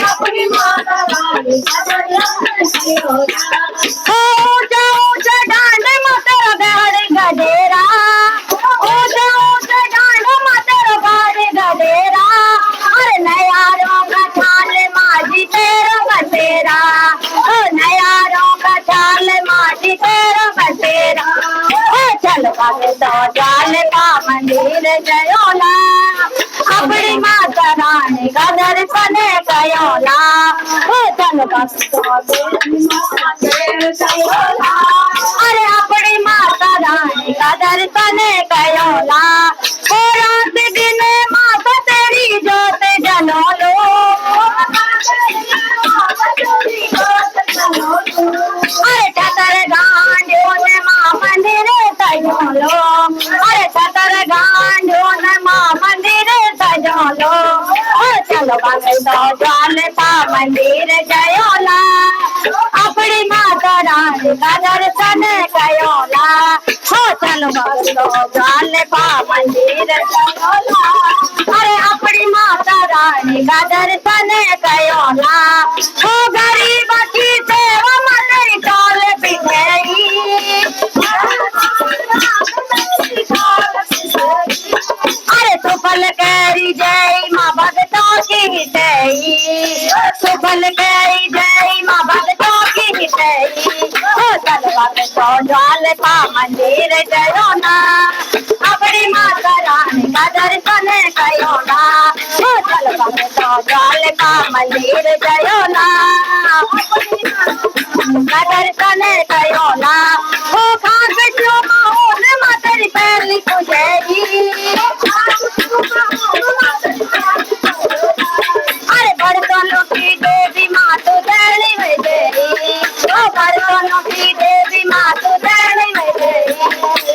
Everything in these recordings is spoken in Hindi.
अपनी माता रानी का दर्शन करो। ऊंचा ऊंचा डांड मातर गाड़ गडेरा, ऊंचा ऊंचा डांड मातर गाड़ गडेरा। अरे नयारों का चाल माझी तेरा बसेरा, ओ नयारों का चाल माझी तेरा बसेरा। ओ चल बाबे तो चाल का मंदिर जयोला, अपनी माता रानी का दर्शन कयोला। ओ चल बाबे तो जयोला, अरे अपनी माता रानी का दर्शन कयोला। ओ रात दिन माता तेरी जोत जलो लो, अरे छतर गांडियों ने माँ मंदिर सजोलो, अरे छतर गांडियों ने माँ मंदिर सजोलो। ओ चलो बाबे तो ज्वालता मंदिर जयोला, अपनी माता रानी का दर्शन कयोला। हो चलो बाबे तो ज्वालता मंदिर जयोला, अरे अपनी माता रानी का दर्शन कयोला। हो गरीब की सेवा मंदिर टोल बिछई, अरे सुफल करी जय माँ भगतों की जय, सुफल करी जय माँ भगतों की जय। ओ चल बाबे तो ज्वालता मंदिर जयोला, अपनी माता रानी का दर्शन कयोला। ओ चल बाबे तो ज्वालता मंदिर जयोला, का दर्शन कयोला। ओ खास जो माहौल मातरी पहली पुजेरी, अरे बर्तनों की देवी माँ तो देवी में देवी, ओ बर्तनों की देवी माँ तो देवी में देवी।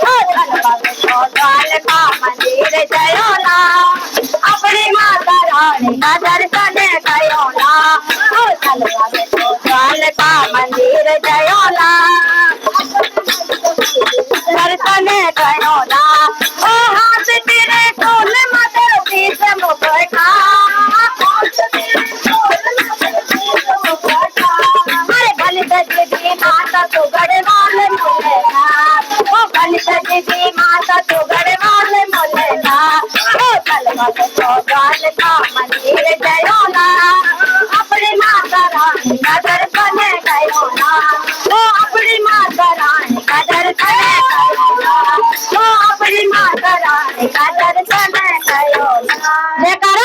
ओ चल बाबे तो ज्वालता मंदिर जयोला, अपनी माता रानी का दर्शन कयोला। ओ चल बाबे तो ज्वालता मंदिर जयोला, दर्शन कयोला। ओ हाथ तेरे खोल मदर पीस मुखटा, अरे बलि सजदी माता तो गढ़वाल मुलेगा, ओ बलि सजदी माता तो गढ़वाल मुलेगा। ओ चल बाबे तो ज्वालता मंदिर जयोला, अपनी माता रानी का दर्शन कयोला। ओ अपनी माता रानी का दर्शन कयोला, ओ अपनी माता रानी का दर्शन कयोला।